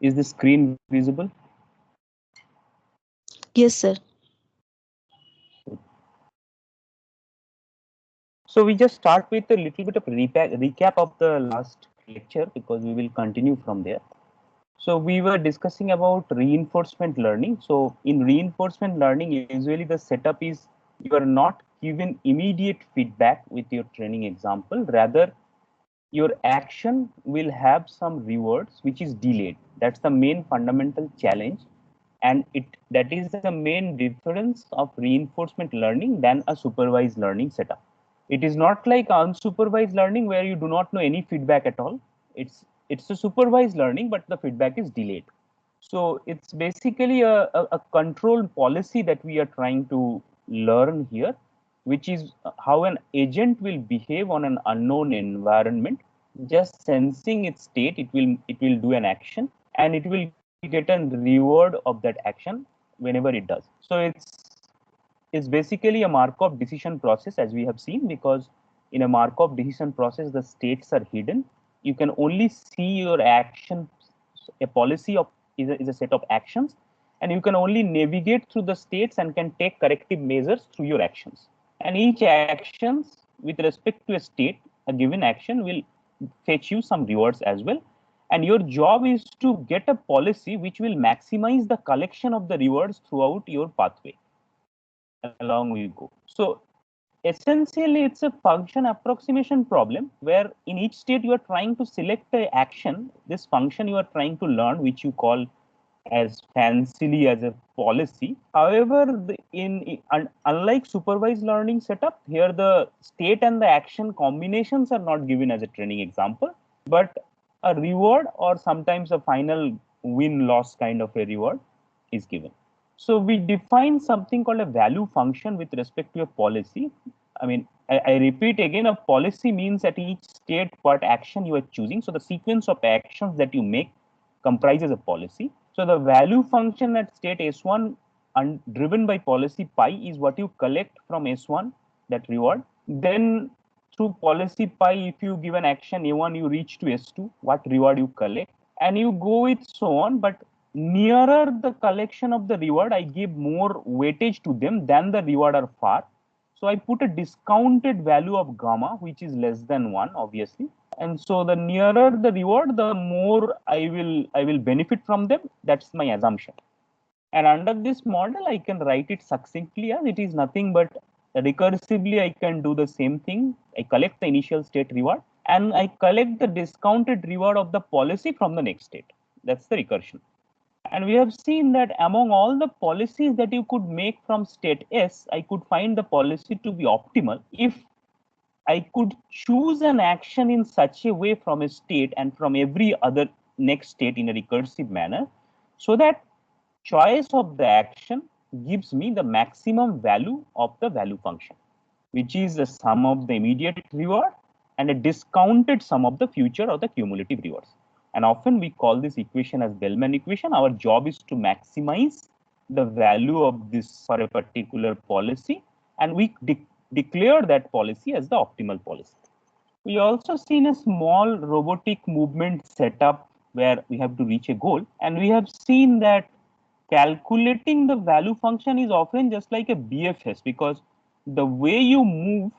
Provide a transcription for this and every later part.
Is the screen visible? Yes, sir. So we just start with a little bit of recap of the last lecture because we will continue from there. So we were discussing about reinforcement learning. So in reinforcement learning, usually the setup is you are not given immediate feedback with your training example. Rather, your action will have some rewards which is delayed. That's the main fundamental challenge, and that is the main difference of reinforcement learning than a supervised learning setup. It is not like unsupervised learning where you do not know any feedback at all. It's a supervised learning, but the feedback is delayed. So it's basically a control policy that we are trying to learn here, which is how an agent will behave on an unknown environment. Just sensing its state, it will do an action, and it will get a reward of that action whenever it does. So it's basically a Markov decision process, as we have seen, because in a Markov decision process, the states are hidden. You can only see your actions. A policy of is a set of actions, and you can only navigate through the states and can take corrective measures through your actions. And each actions with respect to a state, a given action will fetch you some rewards as well. And your job is to get a policy which will maximize the collection of the rewards throughout your pathway along we go. So essentially, it's a function approximation problem where in each state you are trying to select a action, this function you are trying to learn, which you call as fancily as a policy. However, unlike supervised learning setup, here the state and the action combinations are not given as a training example, but a reward or sometimes a final win-loss kind of a reward is given. So we define something called a value function with respect to a policy. I mean, I repeat again, a policy means at each state what action you are choosing. So the sequence of actions that you make comprises a policy. So the value function at state S1 and driven by policy pi is what you collect from S1, that reward. Then through policy pi, if you give an action A1, you reach to S2, what reward you collect, and you go with so on. But nearer the collection of the reward, I give more weightage to them than the reward are far. So I put a discounted value of gamma, which is less than 1, obviously. And so the nearer the reward, the more I will benefit from them. That's my assumption. And under this model, I can write it succinctly as it is nothing but recursively I can do the same thing. I collect the initial state reward and I collect the discounted reward of the policy from the next state. That's the recursion. And we have seen that among all the policies that you could make from state S, I could find the policy to be optimal if I could choose an action in such a way from a state and from every other next state in a recursive manner, so that choice of the action gives me the maximum value of the value function, which is the sum of the immediate reward and a discounted sum of the future or the cumulative rewards. And often we call this equation as Bellman equation. Our job is to maximize the value of this for a particular policy, and we declare that policy as the optimal policy. We also seen a small robotic movement setup where we have to reach a goal, and we have seen that calculating the value function is often just like a BFS, because the way you move,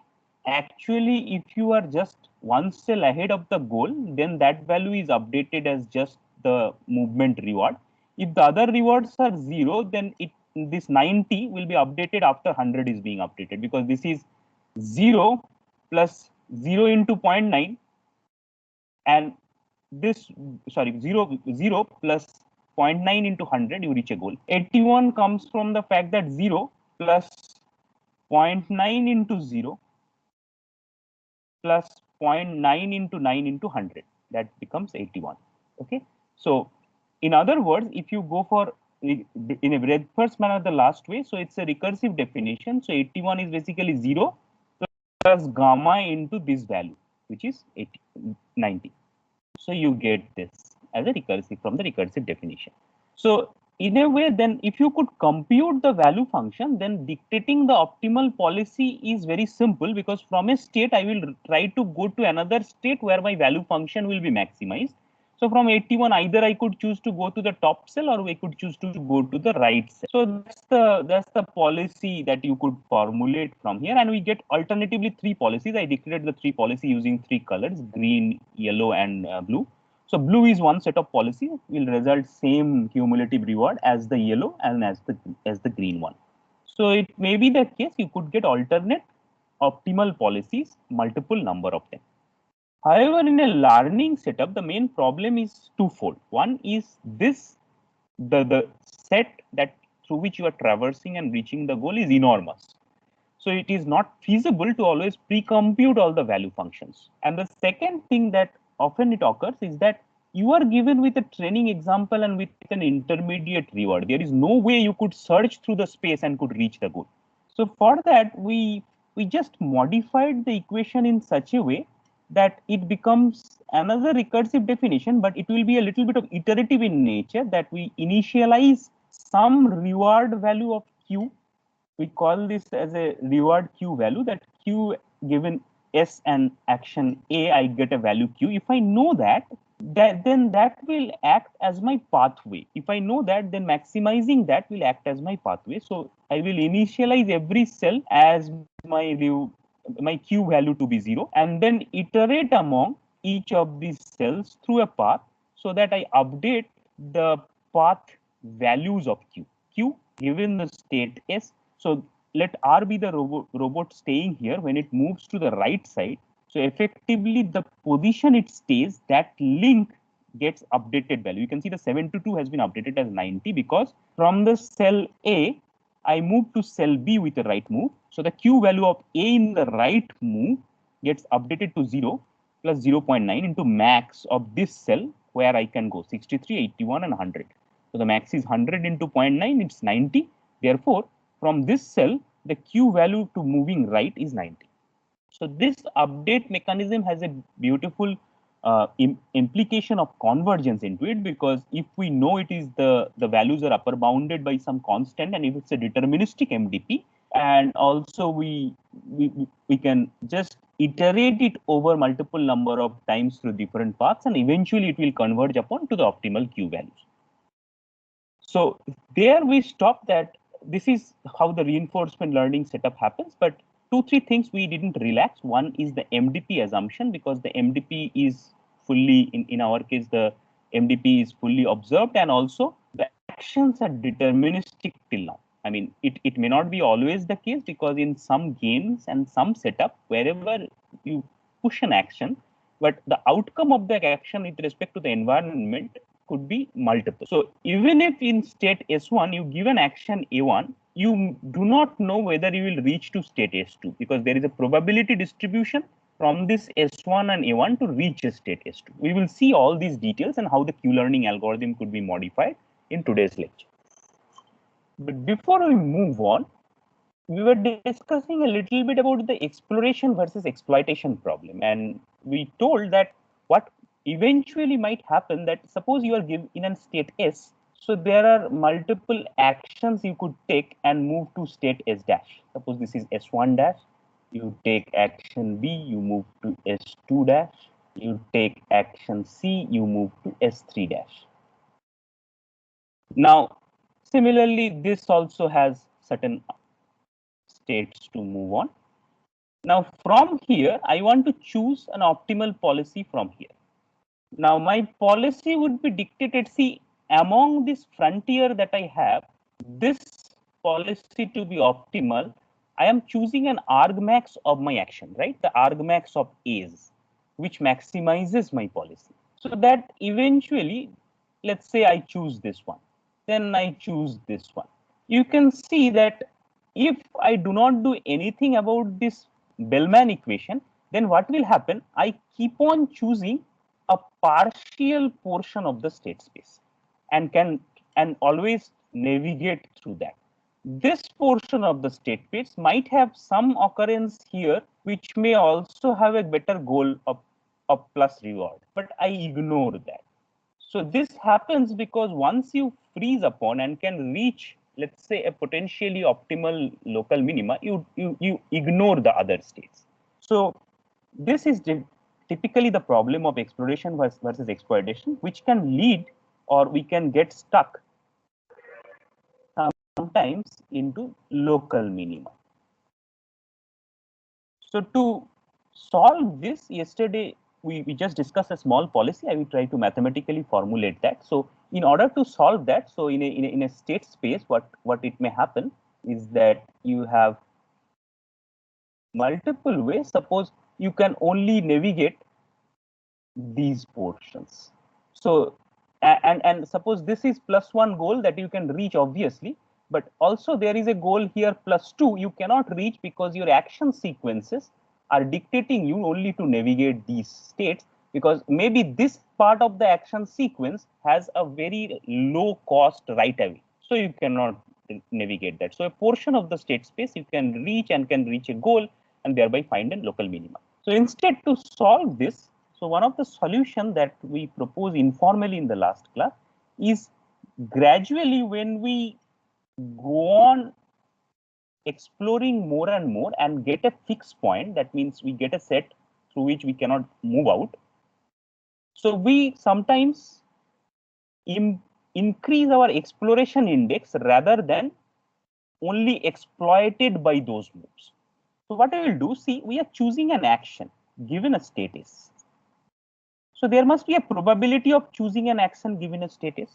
actually, if you are just one cell ahead of the goal, then that value is updated as just the movement reward. If the other rewards are 0, then this 90 will be updated after 100 is being updated, because this is 0 plus 0 into 0.9, and this, sorry, 0 plus 0.9 into 100, you reach a goal. 81 comes from the fact that 0 plus 0.9 into 0 plus 0.9 into 9 into 100, that becomes 81. Okay, so in other words, if you go for in a first manner the last way, so it's a recursive definition. So 81 is basically 0 plus gamma into this value, which is 90. So you get this as a recursive from the recursive definition. So in a way, then if you could compute the value function, then dictating the optimal policy is very simple, because from a state I will try to go to another state where my value function will be maximized. So from 81, either I could choose to go to the top cell or I could choose to go to the right cell. So that's the policy that you could formulate from here, and we get alternatively three policies. I declared the three policy using three colors: green, yellow, and blue. So blue is one set of policy, will result same cumulative reward as the yellow and as the green one. So it may be the case you could get alternate optimal policies, multiple number of them. However, in a learning setup, the main problem is twofold. One is the set that through which you are traversing and reaching the goal is enormous. So it is not feasible to always pre-compute all the value functions. And the second thing that often it occurs is that you are given with a training example and with an intermediate reward. There is no way you could search through the space and could reach the goal. So for that, we just modified the equation in such a way that it becomes another recursive definition, but it will be a little bit of iterative in nature, that we initialize some reward value of q. We call this as a reward q value, that q given s and action a, I get a value q. If I know that, then that will act as my pathway. If I know that, then maximizing that will act as my pathway. So I will initialize every cell as my q value to be 0, and then iterate among each of these cells through a path, so that I update the path values of q given the state s. So let r be the robot staying here. When it moves to the right side, so effectively the position it stays, that link gets updated value. You can see the 722 has been updated as 90 because from the cell A, I move to cell B with the right move. So the Q value of A in the right move gets updated to 0 plus 0.9 into max of this cell where I can go 63, 81, and 100. So the max is 100 into 0.9, it's 90. Therefore, from this cell, the Q value to moving right is 90. So this update mechanism has a beautiful implication of convergence into it, because if we know it is the values are upper bounded by some constant, and if it's a deterministic MDP, and also we can just iterate it over multiple number of times through different paths, and eventually it will converge upon to the optimal Q values. So there we stop that. This is how the reinforcement learning setup happens, but 2-3 things we didn't relax. One is the MDP assumption, because the MDP is fully, in our case, the MDP is fully observed, and also the actions are deterministic till now. I mean, it may not be always the case, because in some games and some setup, wherever you push an action, but the outcome of the action with respect to the environment could be multiple. So even if in state S1 you give an action A1, you do not know whether you will reach to state S2, because there is a probability distribution from this S1 and A1 to reach a state S2. We will see all these details and how the Q-learning algorithm could be modified in today's lecture. But before we move on, we were discussing a little bit about the exploration versus exploitation problem, and we told that what eventually might happen, that suppose you are given in a state S, so there are multiple actions you could take and move to state S dash. Suppose this is S1 dash, you take action B, you move to S2 dash, you take action C, you move to S3 dash. Now similarly, this also has certain states to move on. Now from here, I want to choose an optimal policy from here. Now my policy would be dictated, see, among this frontier that I have, this policy to be optimal, I am choosing an argmax of my action, right? The argmax of A's, which maximizes my policy. So that eventually, let's say I choose this one, then I choose this one. You can see that if I do not do anything about this Bellman equation, then what will happen? I keep on choosing a partial portion of the state space and can always navigate through that. This portion of the state space might have some occurrence here, which may also have a better goal of plus reward, but I ignore that. So this happens because once you freeze upon and can reach, let's say, a potentially optimal local minima, you ignore the other states. So this is typically the problem of exploration versus exploitation, which can lead or we can get stuck sometimes into local minima. So to solve this, yesterday we just discussed a small policy. I will try to mathematically formulate that. So in order to solve that, so in a state space, what it may happen is that you have multiple ways. Suppose you can only navigate these portions. So and suppose this is +1 goal that you can reach obviously, but also there is a goal here +2 you cannot reach because your action sequences are dictating you only to navigate these states, because maybe this part of the action sequence has a very low cost right away, so you cannot navigate that. So a portion of the state space you can reach and can reach a goal and thereby find a local minima. So instead, to solve this, so one of the solution that we propose informally in the last class is gradually when we go on exploring more and more and get a fixed point, that means we get a set through which we cannot move out. So we sometimes increase our exploration index rather than only exploited by those moves. So what I will do, see, we are choosing an action given a status. So there must be a probability of choosing an action given a status.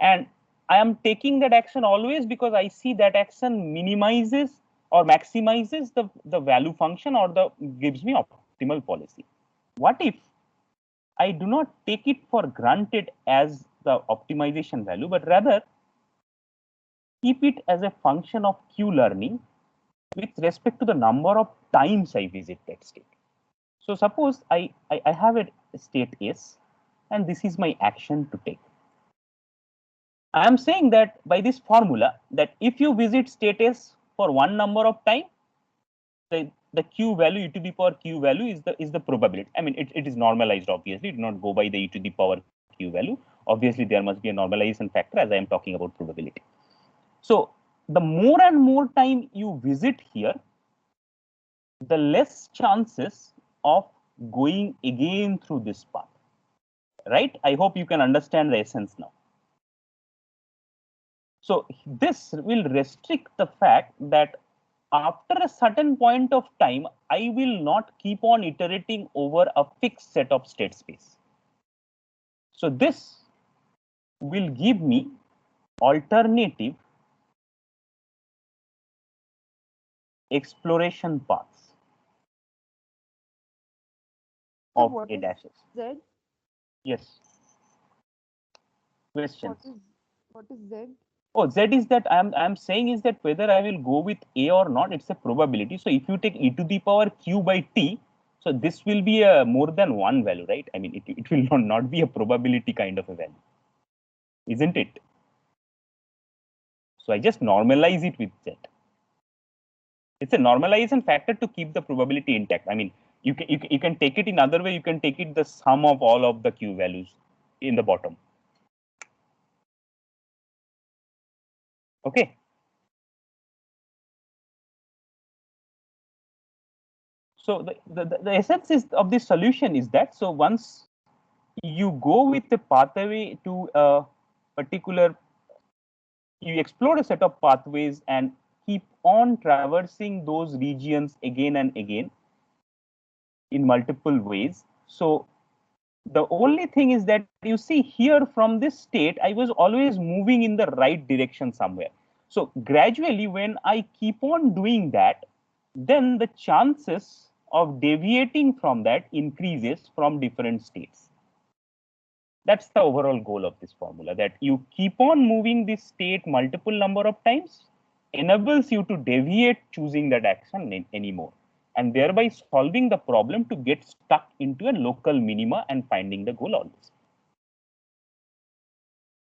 And I am taking that action always because I see that action minimizes or maximizes the value function or the gives me optimal policy. What if I do not take it for granted as the optimization value, but rather keep it as a function of Q learning with respect to the number of times I visit that state. So suppose I have a state S and this is my action to take. I am saying that by this formula that if you visit state S for one number of time, the Q value e to the power Q value is the probability. I mean it is normalized obviously, do not go by the e to the power Q value. Obviously there must be a normalization factor as I am talking about probability. So the more and more time you visit here, the less chances of going again through this path, right? I hope you can understand the essence now. So this will restrict the fact that after a certain point of time, I will not keep on iterating over a fixed set of state space. So this will give me alternative exploration paths So of what A is dashes. Z? Yes. Questions. What is Z? Oh, Z is that I'm saying is that whether I will go with A or not, it's a probability. So if you take e to the power Q by T, so this will be a more than one value, right? I mean, it will not be a probability kind of a value, isn't it? So I just normalize it with Z. It's a normalization factor to keep the probability intact. I mean, you can take it in other way. You can take it the sum of all of the Q values in the bottom. Okay. So the essence is of this solution is that, so once you go with the pathway to a particular, you explore a set of pathways and keep on traversing those regions again and again in multiple ways. So the only thing is that you see here from this state, I was always moving in the right direction somewhere. So gradually, when I keep on doing that, then the chances of deviating from that increases from different states. That's the overall goal of this formula, that you keep on moving this state multiple number of times enables you to deviate choosing that action anymore, and thereby solving the problem to get stuck into a local minima and finding the goal always.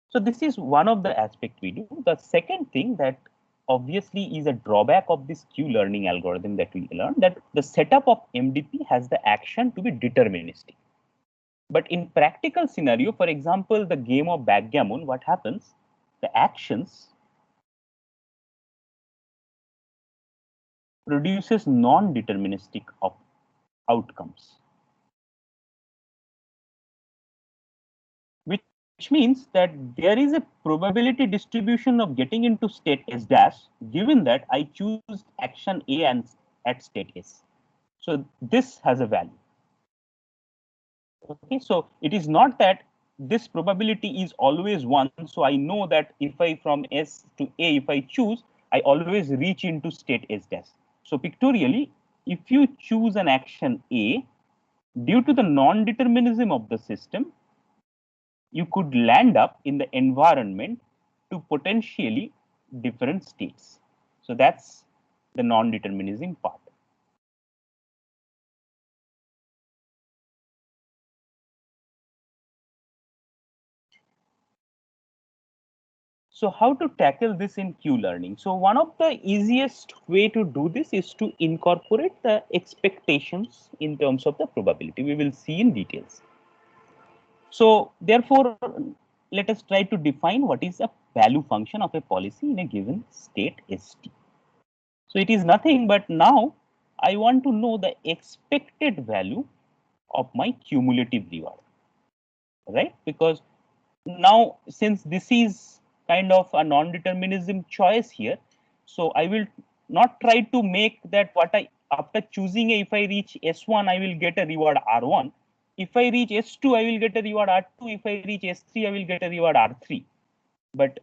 So this is one of the aspects we do. The second thing that obviously is a drawback of this Q learning algorithm that we learned, that the setup of MDP has the action to be deterministic. But in practical scenario, for example, the game of backgammon, what happens? The actions produces non-deterministic outcomes. which means that there is a probability distribution of getting into state S dash given that I choose action A and at state S. So this has a value. Okay, so it is not that this probability is always 1. So I know that if I from S to A, if I choose, I always reach into state S dash. So pictorially, if you choose an action A, due to the non-determinism of the system, you could land up in the environment to potentially different states. So that's the non-determinism part. So how to tackle this in Q-learning? So one of the easiest way to do this is to incorporate the expectations in terms of the probability. We will see in details. So therefore, let us try to define what is a value function of a policy in a given state ST. So it is nothing but now I want to know the expected value of my cumulative reward, right? Because now since this is kind of a non-determinism choice here, so I will not try to make that what I after choosing a, if I reach S1 I will get a reward R1, if I reach S2 I will get a reward R2, if I reach S3 I will get a reward R3. But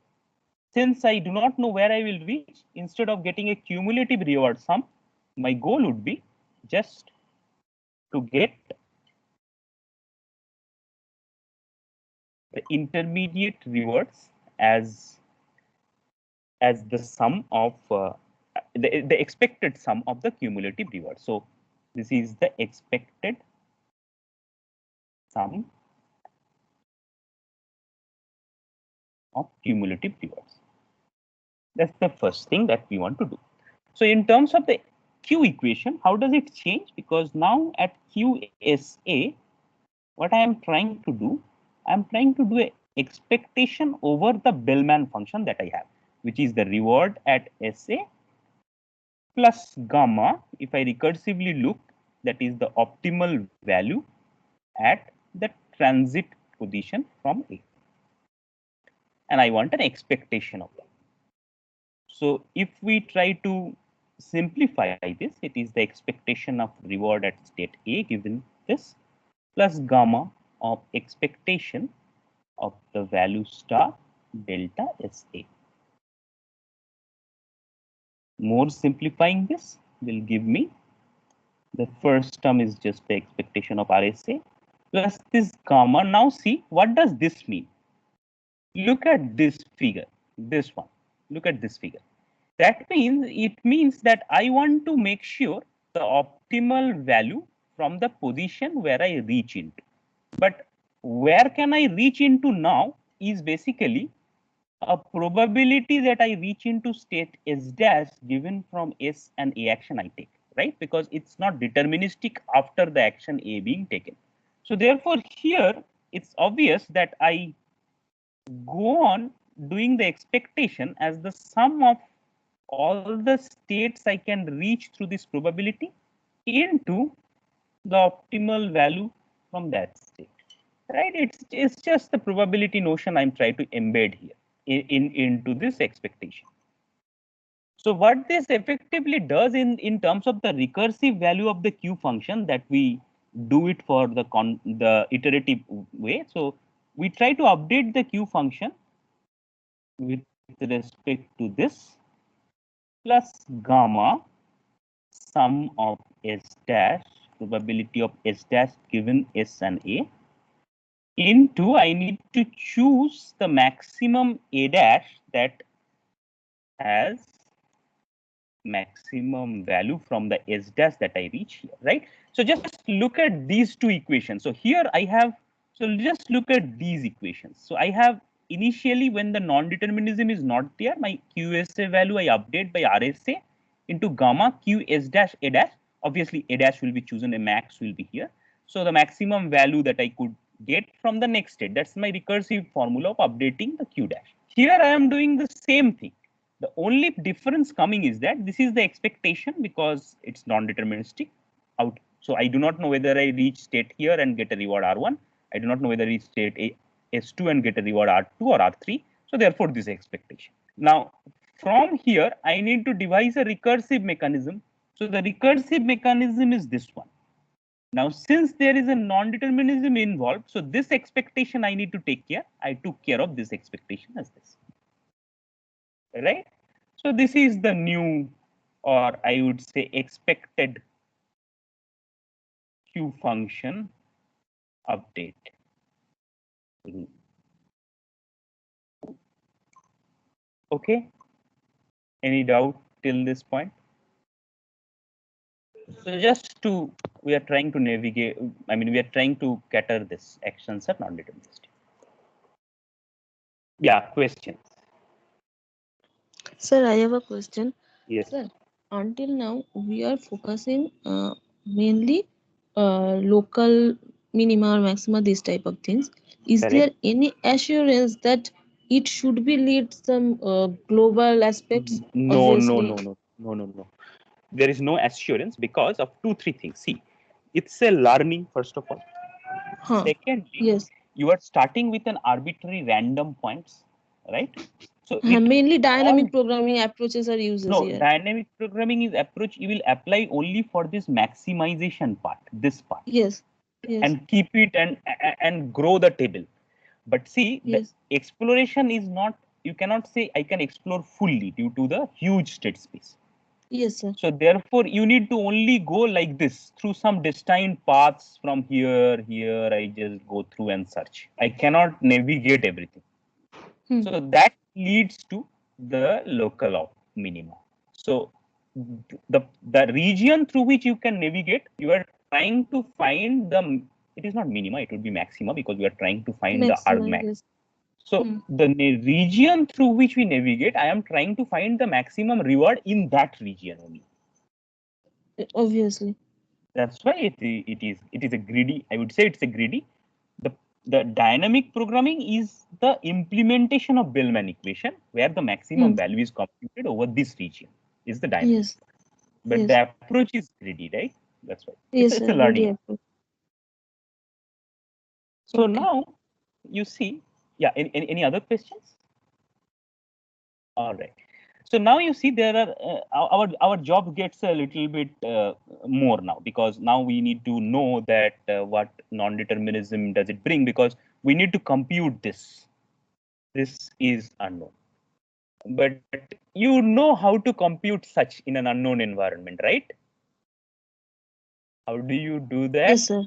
since I do not know where I will reach, instead of getting a cumulative reward sum, my goal would be just to get the intermediate rewards as the sum of the expected sum of the cumulative reward. So this is the expected sum of cumulative rewards. That's the first thing that we want to do. So in terms of the Q equation, how does it change? Because now at QSA, what I am trying to do, I'm trying to do a expectation over the Bellman function that I have, which is the reward at SA plus gamma. If I recursively look, that is the optimal value at the transit position from A. And I want an expectation of that. So if we try to simplify this, it is the expectation of reward at state A given this plus gamma of expectation of the value star delta SA. More simplifying this will give me the first term is just the expectation of RSA plus this gamma. Now see, what does this mean? Look at this figure, this one. Look at this figure. That means it means that I want to make sure the optimal value from the position where I reach into. But where can I reach into now is basically a probability that I reach into state S dash given from S and A action I take, right? Because it's not deterministic after the action A being taken. So therefore here it's obvious that I go on doing the expectation as the sum of all the states I can reach through this probability into the optimal value from that state, right? It's just the probability notion I'm trying to embed here into this expectation. So what this effectively does in terms of the recursive value of the Q function that we do it for the iterative way. So we try to update the Q function with respect to this plus gamma sum of S dash probability of S dash given S and A into I need to choose the maximum A dash that has maximum value from the S dash that I reach here, right? So just look at these two equations. So here I have, so just look at these equations. So I have initially when the non-determinism is not there, my QSA value I update by RSA into gamma QS dash A dash. Obviously A dash will be chosen, a max will be here. So the maximum value that I could get from the next state, that's my recursive formula of updating the Q dash. Here I am doing the same thing. The only difference coming is that this is the expectation because it's non-deterministic out. So I do not know whether I reach state here and get a reward R1. I do not know whether I reach state A S2 and get a reward R2 or R3. So therefore this expectation. Now from here, I need to devise a recursive mechanism. So the recursive mechanism is this one. Now, since there is a non-determinism involved, so this expectation I need to take care. I took care of this expectation as this, right? So this is the new, or I would say expected Q function update. Okay. Any doubt till this point? So just to, we are trying to navigate, I mean, we are trying to cater this actions are non-deterministic. Yeah, questions. Sir, I have a question. Yes. Sir, until now, we are focusing mainly local minima or maxima, these type of things. Is Correct. there any assurance that it should be lead some global aspects? No, no, Obviously. no, no, no, no, no. There is no assurance because of 2, 3 things. See, it's a learning, first of all. Huh. Secondly, Yes. you are starting with an arbitrary random points, right? So it Mainly dynamic all, programming approaches are used no, here. dynamic programming is approach you will apply only for this maximization part, this part, Yes. Yes. and keep it and grow the table. But see, Yes. the exploration is not, you cannot say I can explore fully due to the huge state space. Yes, sir. So therefore, you need to only go like this through some destined paths from here. I just go through and search. I cannot navigate everything. So that leads to the local minima. So the region through which you can navigate, you are trying to find the, it is not minima, it would be maxima because we are trying to find the Maxima, argmax. yes. So the region through which we navigate, I am trying to find the maximum reward in that region only. Obviously. That's why it is a greedy. I would say it's a greedy. The dynamic programming is the implementation of Bellman equation where the maximum value is computed over this region is the dynamic. Yes. But Yes. the approach is greedy, right? That's why. Yes, It's sir, a learning. approach. So Okay. now you see, yeah, any other questions? All right. So now you see there are our job gets a little bit more now because now we need to know that what non-determinism does it bring because we need to compute this. This is unknown, but you know how to compute such in an unknown environment, right? How do you do that? Yes, sir.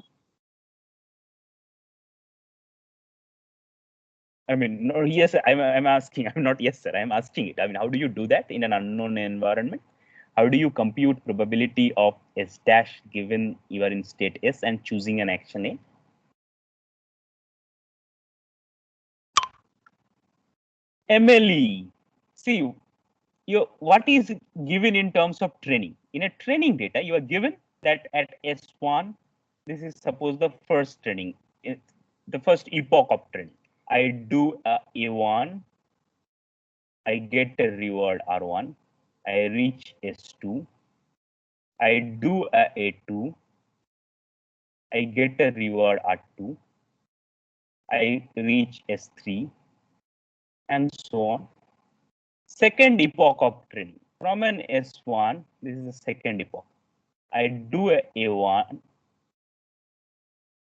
I mean, no, yes, I'm asking. I'm not yes, sir. I'm asking it. I mean, how do you do that in an unknown environment? How do you compute probability of S dash given you are in state S and choosing an action A? MLE. See, what is given in terms of training? In a training data, you are given that at S1, this is suppose the first training, the first epoch of training. I do a A1, I get a reward R1, I reach S2, I do a A2, I get a reward R2, I reach S3, and so on. Second epoch of training. From an S1, this is the second epoch. I do a A1,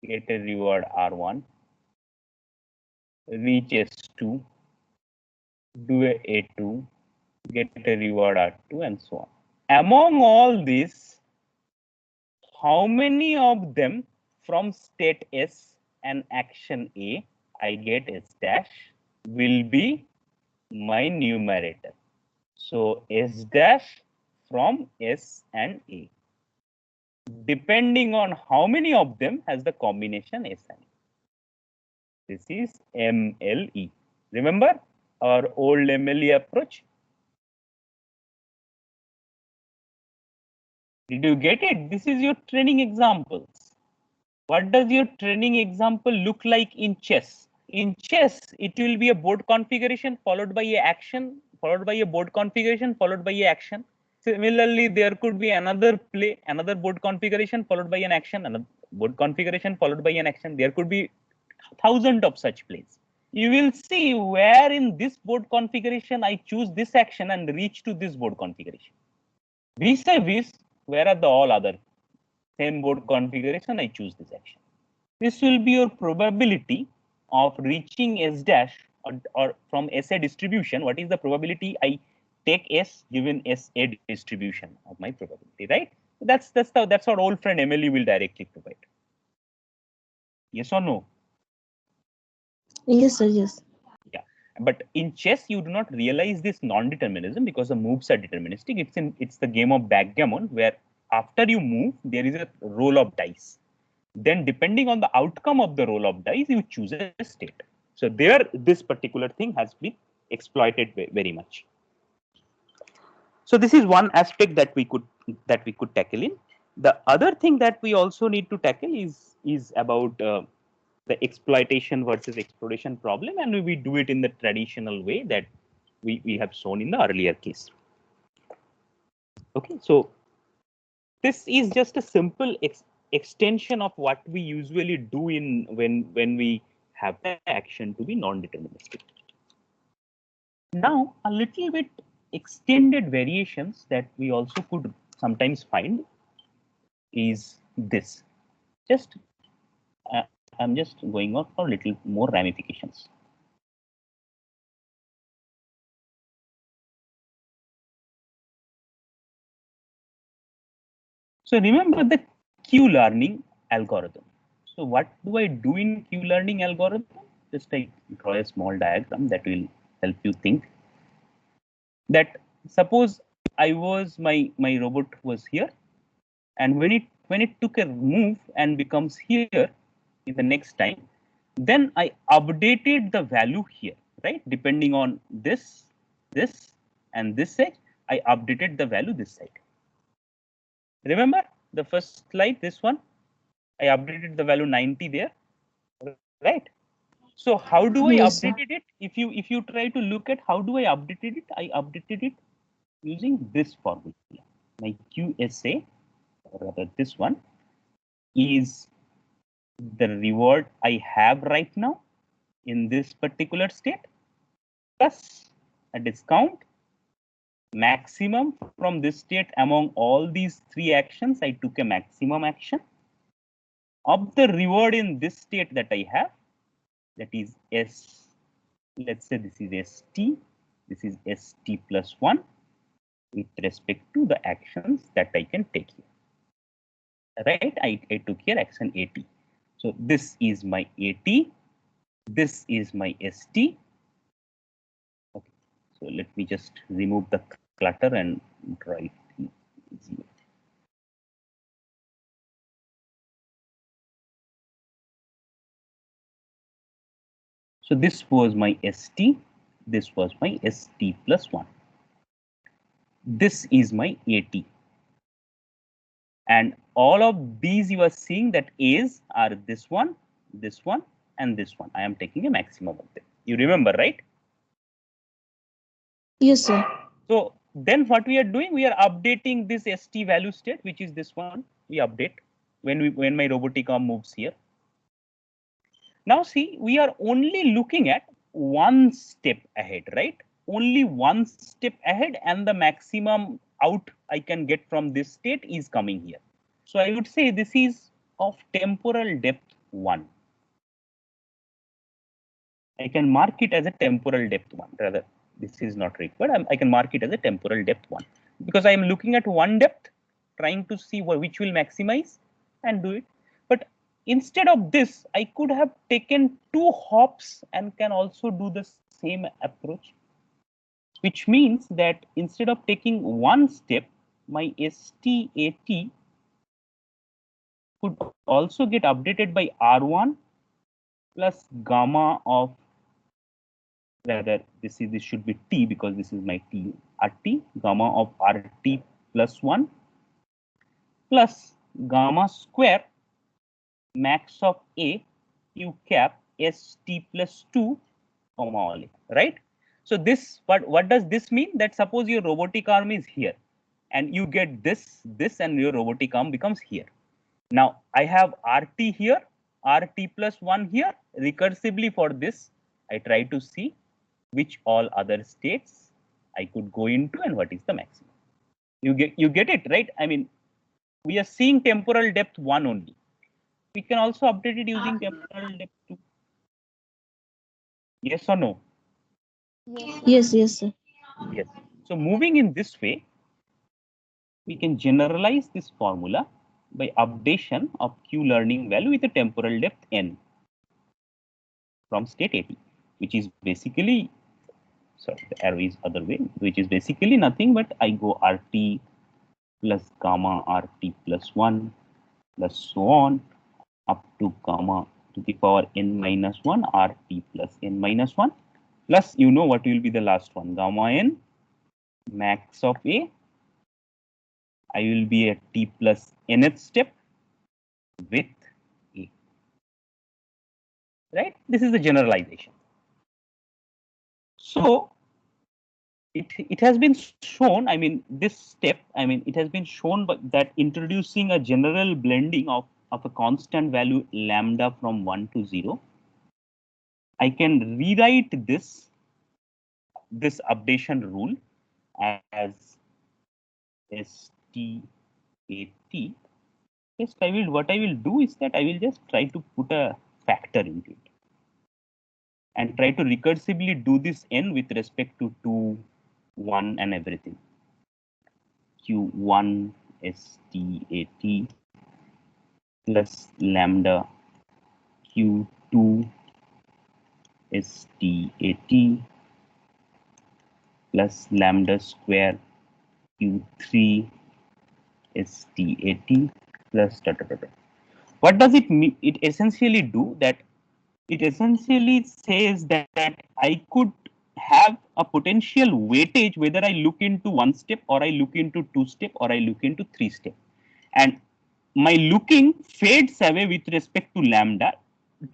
get a reward R1, reach S2, do a A2, get a reward R2, and so on. Among all these, how many of them from state S and action A I get S dash will be my numerator. So S dash from S and A. Depending on how many of them has the combination S and A. This is MLE. Remember our old MLE approach? Did you get it? This is your training examples. What does your training example look like in chess? In chess, it will be a board configuration followed by a action, followed by a board configuration, followed by a action. Similarly, there could be another play, another board configuration followed by an action, another board configuration followed by an action. There could be thousands of such plays. you will see where in this board configuration I choose this action and reach to this board configuration. Vis-a-vis, where are the all other same board configuration, I choose this action. This will be your probability of reaching S dash or from SA distribution. What is the probability I take S given SA distribution of my probability, right? That's what old friend MLE will directly provide. Yes or no? Yes, sir. Yes. Yeah, but in chess you do not realize this non-determinism because the moves are deterministic. It's the game of backgammon where after you move there is a roll of dice. Then depending on the outcome of the roll of dice, you choose a state. So there, this particular thing has been exploited very much. So this is one aspect that we could tackle in. The other thing that we also need to tackle is about the exploitation versus exploration problem, and we do it in the traditional way that we have shown in the earlier case. Okay, so this is just a simple extension of what we usually do in when we have the action to be non-deterministic. Now, a little bit extended variations that we also could sometimes find is this. Just I'm just going on for a little more ramifications. So remember the Q-learning algorithm. So what do I do in Q-learning algorithm? Just I draw a small diagram that will help you think. That suppose my robot was here, and when it took a move and becomes here in the next time, then I updated the value here, right? Depending on this, and this side, I updated the value this side. Remember the first slide, this one, I updated the value 90 there, right? So how do I Yes, sir. updated it? If you try to look at how do I updated it, I updated it using this formula. My QSA, or rather this one, is the reward I have right now in this particular state plus a discount maximum from this state. Among all these three actions, I took a maximum action of the reward in this state that I have, that is S. Let's say this is ST, this is ST plus 1 with respect to the actions that I can take here. Right? I took here action AT. So this is my AT, this is my ST. Okay, so let me just remove the clutter and draw it easy. So this was my ST, this was my ST plus 1. This is my AT. And all of these you are seeing that A's are this one, and this one. I am taking a maximum of them. You remember, right? Yes, sir. So then what we are doing, we are updating this ST value state, which is this one. We update when my robotic arm moves here. Now see, we are only looking at one step ahead, right? Only one step ahead, and the maximum out I can get from this state is coming here. So I would say this is of temporal depth 1. I can mark it as a temporal depth 1. Rather, this is not required. I can mark it as a temporal depth 1 because I am looking at one depth, trying to see which will maximize and do it. But instead of this, I could have taken 2 hops and can also do the same approach, which means that instead of taking one step, my STAT could also get updated by R1 plus gamma of, rather this should be T because this is my T, RT, gamma of RT plus 1 plus gamma square max of A Q cap ST plus 2 comma all A, right? So this, what does this mean? That suppose your robotic arm is here and you get this and your robotic arm becomes here. Now I have RT here, RT plus 1 here recursively for this, I try to see which all other states I could go into and what is the maximum. You get it, right? I mean, we are seeing temporal depth 1 only. We can also update it using temporal depth 2. Yes or no? Yes, yes, sir. Yes. So moving in this way, we can generalize this formula by updation of Q learning value with a temporal depth n from state AT, which is basically, sorry, the arrow is other way, which is basically nothing but I go RT plus gamma RT plus 1 plus so on up to gamma to the power n minus 1 RT plus n minus 1 plus, you know what will be the last one, gamma n max of A. I will be at T plus nth step with A. Right? This is the generalization. So it has been shown, I mean, this step, I mean, it has been shown that introducing a general blending of a constant value lambda from 1 to 0, I can rewrite this updation rule as STAT. Yes, what I will do is that I will just try to put a factor into it and try to recursively do this n with respect to 2, 1 and everything. Q1 STAT plus lambda Q2 STAT plus lambda square Q3 STAT plus da, da, da, da. What does it mean? It essentially do that. It essentially says that I could have a potential weightage whether I look into 1 step or I look into 2 step or I look into 3 step. And my looking fades away with respect to lambda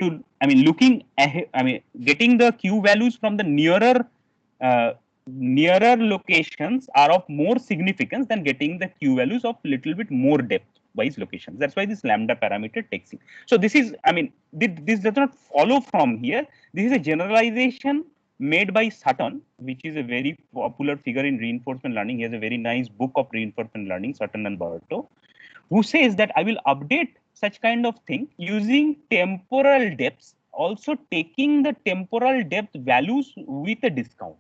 to, I mean, looking ahead, I mean, getting the Q values from the nearer locations are of more significance than getting the Q values of little bit more depth wise locations. That's why this lambda parameter takes in. So this is, I mean, this does not follow from here. This is a generalization made by Sutton, which is a very popular figure in reinforcement learning. He has a very nice book of reinforcement learning, Sutton and Bartow, who says that I will update such kind of thing using temporal depths, also taking the temporal depth values with a discount,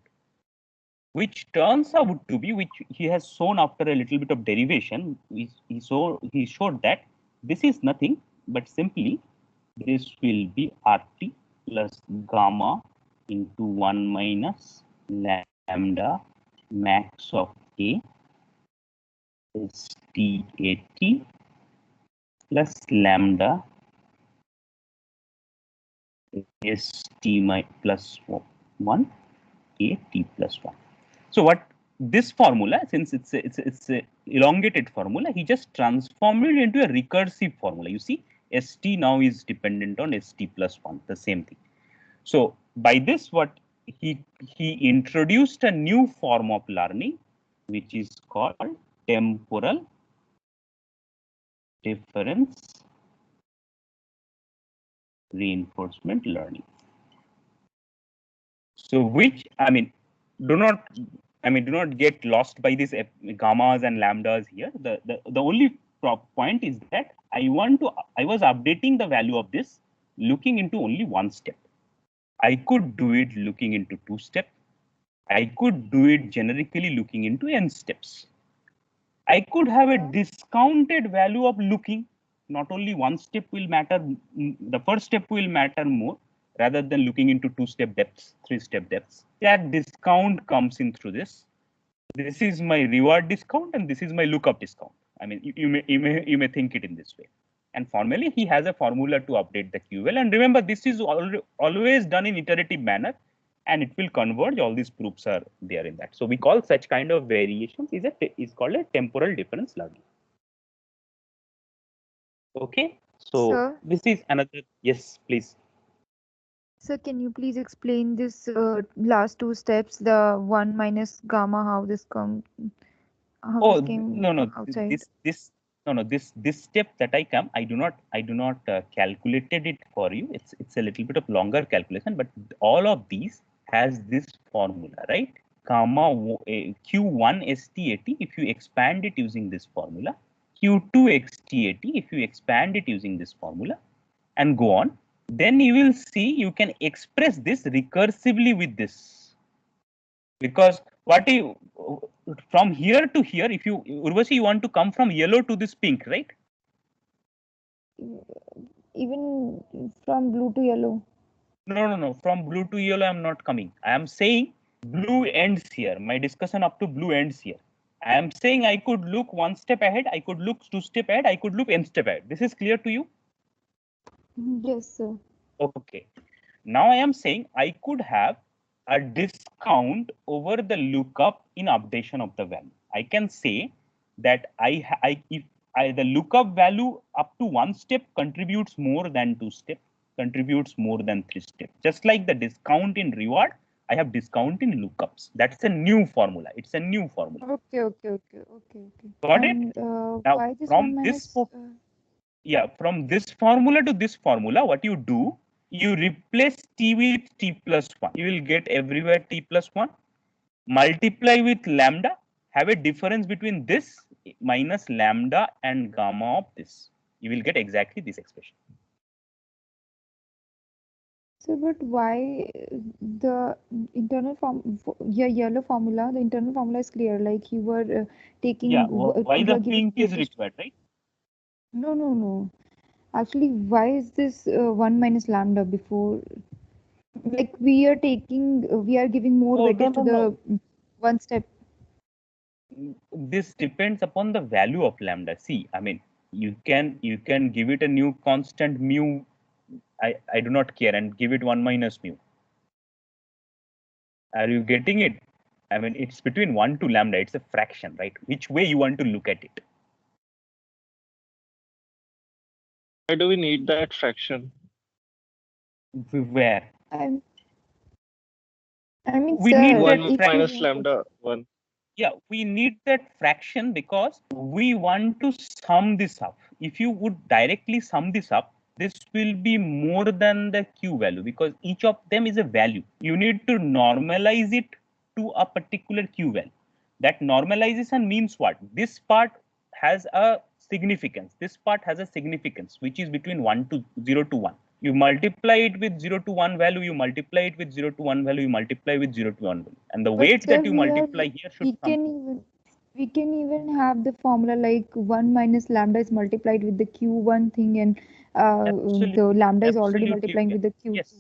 which turns out to be, which he has shown after a little bit of derivation. He showed that this is nothing but simply this will be RT plus gamma into 1 minus lambda max of A STAT plus lambda ST plus 1 AT plus 1. So what this formula, since it's a elongated formula, he just transformed it into a recursive formula. You see, ST now is dependent on ST plus 1, the same thing. So by this, what he introduced a new form of learning, which is called temporal difference reinforcement learning. So which, I mean, do not get lost by these gammas and lambdas here. The only point is that I was updating the value of this looking into only 1 step. I could do it looking into 2 steps. I could do it generically looking into n steps. I could have a discounted value of looking. Not only 1 step will matter, the first step will matter more rather than looking into 2-step depths, 3-step depths. That discount comes in through this. This is my reward discount and this is my lookup discount. I mean, you may think it in this way. And formally, he has a formula to update the QL. And remember, this is always done in iterative manner, and it will converge. All these proofs are there in that. So we call such kind of variations is called a temporal difference learning. Okay. So Sir? this is another. Yes, please. Sir, can you please explain this last 2 steps, the 1 minus gamma, how this Oh came no, outside? this no, this step that I come, I do not calculated it for you. It's a little bit of longer calculation, but all of these has this formula, right? Gamma Q1 STAT, if you expand it using this formula, Q2 XTAT, if you expand it using this formula, and go on, then you will see you can express this recursively with this. Because what you from here to here, if you Urvashi, you want to come from yellow to this pink, right? Even from blue to yellow. No. From blue to yellow, I'm not coming. I am saying blue ends here. My discussion up to blue ends here. I am saying I could look one step ahead. I could look two step ahead. I could look n step ahead. This is clear to you? Yes, sir. Okay. Now I am saying I could have a discount over the lookup in updation of the value. I can say that if the lookup value up to one step contributes more than two step, contributes more than three step. Just like the discount in reward, I have discount in lookups. That's a new formula. It's a new formula. Okay. Got And it? Now why this from 1 this minus? yeah, from this formula to this formula, what you do, you replace t with t plus 1. You will get everywhere t plus 1. Multiply with lambda. Have a difference between this minus lambda and gamma of this. You will get exactly this expression. So, but why the internal yellow formula? The internal formula is clear. Like you were taking. Yeah, why You the are giving pink is weightage. required, right? No. Actually, why is this 1 minus lambda before? Like we are taking, we are giving more Oh, weightage to no. the one step. This depends upon the value of lambda. See, I mean, you can give it a new constant mu. I do not care, and give it 1 minus mu. Are you getting it? I mean, it's between 1 to lambda. It's a fraction, right? Which way you want to look at it? Why do we need that fraction? Where? I mean, We need sir, that 1 if fraction. minus you lambda 1. Yeah, we need that fraction because we want to sum this up. If you would directly sum this up, this will be more than the q value because each of them is a value. You need to normalize it to a particular q value. That normalization means what? This part has a significance. This part has a significance which is between 0 to 1. You multiply it with 0 to 1 value, you multiply it with 0 to 1 value, you multiply with 0 to 1 value. And the But weight sir, that you multiply here should come. we can even have the formula like 1 minus lambda is multiplied with the q1 thing, and the lambda is already multiplying with the q2. Yes,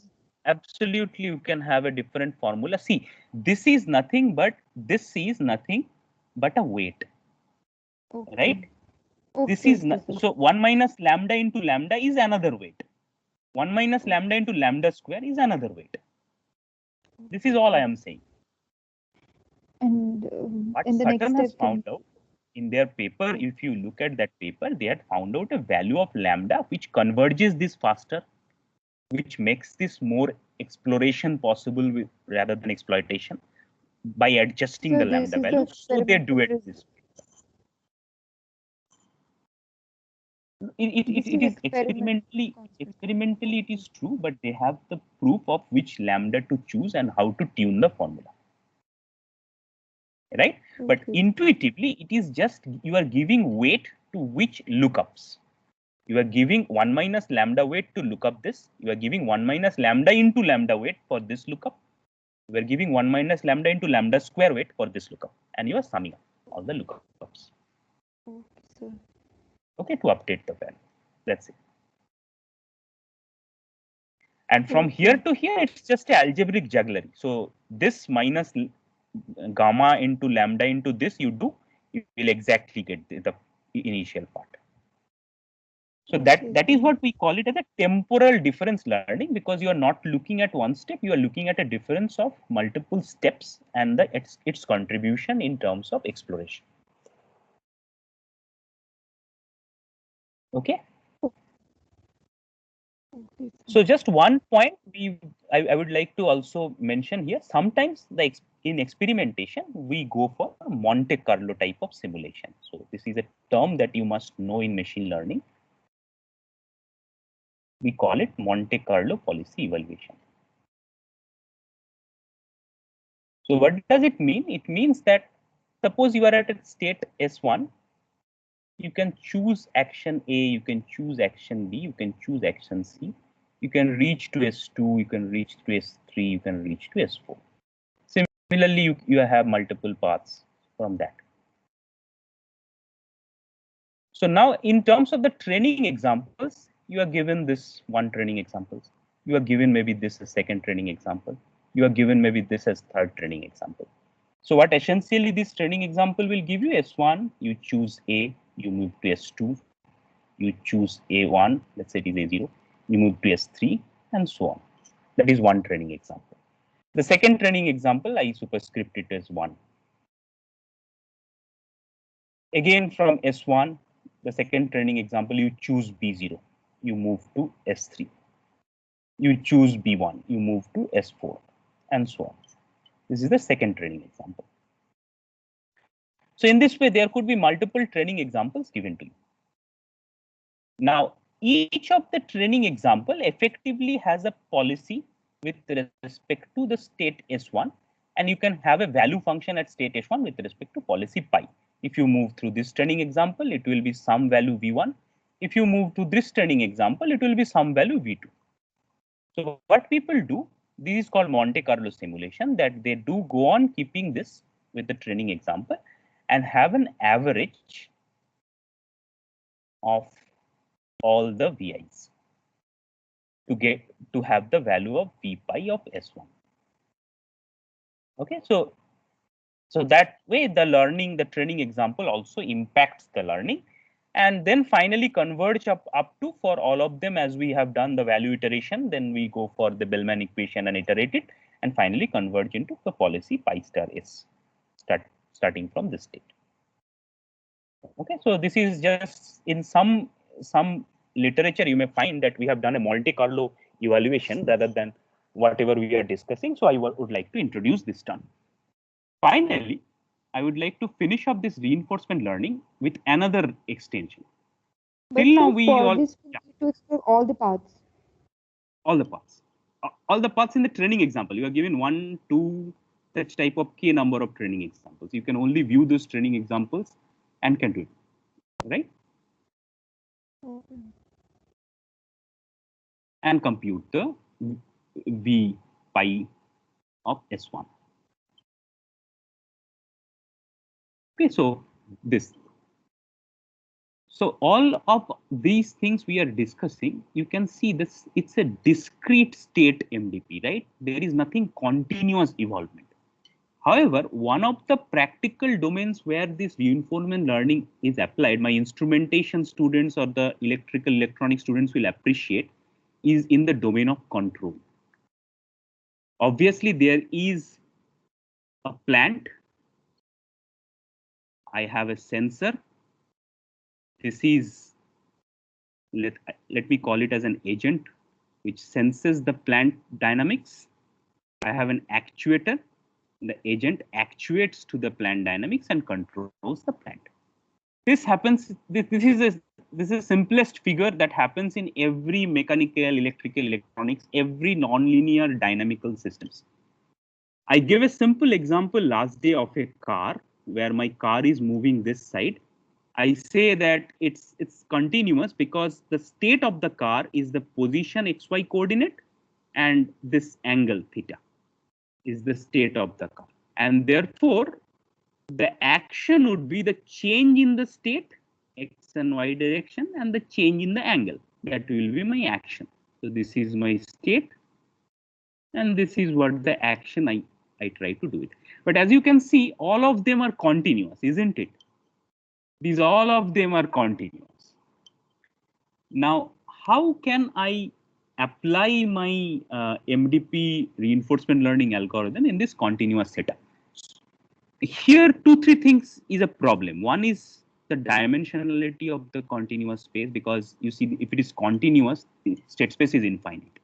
absolutely. You can have a different formula. See, this is nothing but a weight, Okay. right? This Okay, is okay, sir. so 1 minus lambda into lambda is another weight. 1 minus lambda into lambda square is another weight. This is all I am saying. And What in the next Sutton has step, found out in their paper, if you look at that paper, they had found out a value of lambda which converges this faster, which makes this more exploration possible rather than exploitation by adjusting so the this lambda is the value. So they do it result. this way. This It is is experiment constant. experimentally it is true, but they have the proof of which lambda to choose and how to tune the formula. Right? But Okay. intuitively, it is just you are giving weight to which lookups. You are giving 1 minus lambda weight to look up this. You are giving 1 minus lambda into lambda weight for this lookup. You are giving 1 minus lambda into lambda square weight for this lookup. And you are summing up all the lookups. Okay, sir. Okay, to update the value. That's it. And from here to here, it's just a algebraic jugglery. So this minus gamma into lambda into this you do, you will exactly get the initial part. So that is what we call it as a temporal difference learning, because you are not looking at one step, you are looking at a difference of multiple steps and its contribution in terms of exploration. Okay. So just one point I would like to also mention here. Sometimes in experimentation, we go for a Monte Carlo type of simulation. So this is a term that you must know in machine learning. We call it Monte Carlo policy evaluation. So what does it mean? It means that suppose you are at a state S1, you can choose action A, you can choose action B, you can choose action C. You can reach to S2, you can reach to S3, you can reach to S4. Similarly, you have multiple paths from that. So now in terms of the training examples, you are given this one training examples. You are given maybe this as second training example. You are given maybe this as third training example. So what essentially this training example will give you S1, you choose A, you move to S2, you choose A1, let's say it is A0, you move to S3 and so on. That is one training example. The second training example, I superscript it as 1. Again from S1, the second training example, you choose B0, you move to S3. You choose B1, you move to S4 and so on. This is the second training example. So in this way, there could be multiple training examples given to you. Now, each of the training example effectively has a policy with respect to the state S1, and you can have a value function at state S1 with respect to policy pi. If you move through this training example, it will be some value V1. If you move to this training example, it will be some value V2. So what people do, this is called Monte Carlo simulation, that they do go on keeping this with the training example and have an average of all the VIs to have the value of V pi of S1. Okay, so that way the training example also impacts the learning, and then finally converge up to for all of them as we have done the value iteration. Then we go for the Bellman equation and iterate it, and finally converge into the policy pi star S starting from this state. Okay, so this is just in some literature you may find that we have done a Monte Carlo evaluation rather than whatever we are discussing. So I would like to introduce this term. Finally, I would like to finish up this reinforcement learning with another extension. But Till now, so we for this, we need to explore all the paths. All the paths. All the paths in the training example. You are given 1, 2, such type of k number of training examples. You can only view those training examples and can do it, right? Okay. And compute the V pi of S1. Okay, so this. So all of these things we are discussing, you can see this, it's a discrete state MDP, right? There is nothing continuous evolvement. However, one of the practical domains where this reinforcement learning is applied, my instrumentation students or the electrical electronic students will appreciate, is in the domain of control. Obviously, there is a plant. I have a sensor. This is, let me call it as an agent, which senses the plant dynamics. I have an actuator. The agent actuates to the plant dynamics and controls the plant. This happens, this is simplest figure that happens in every mechanical, electrical, electronics, every nonlinear dynamical systems. I gave a simple example last day of a car where my car is moving this side. I say that it's continuous because the state of the car is the position XY coordinate and this angle theta is the state of the car. And therefore, the action would be the change in the state, X and Y direction, and the change in the angle. That will be my action. So this is my state, and this is what the action I try to do it. But as you can see, all of them are continuous, isn't it? These all of them are continuous. Now, how can I apply my MDP reinforcement learning algorithm in this continuous setup? Here, 2-3 things is a problem. One is the dimensionality of the continuous space, because you see, if it is continuous, the state space is infinite.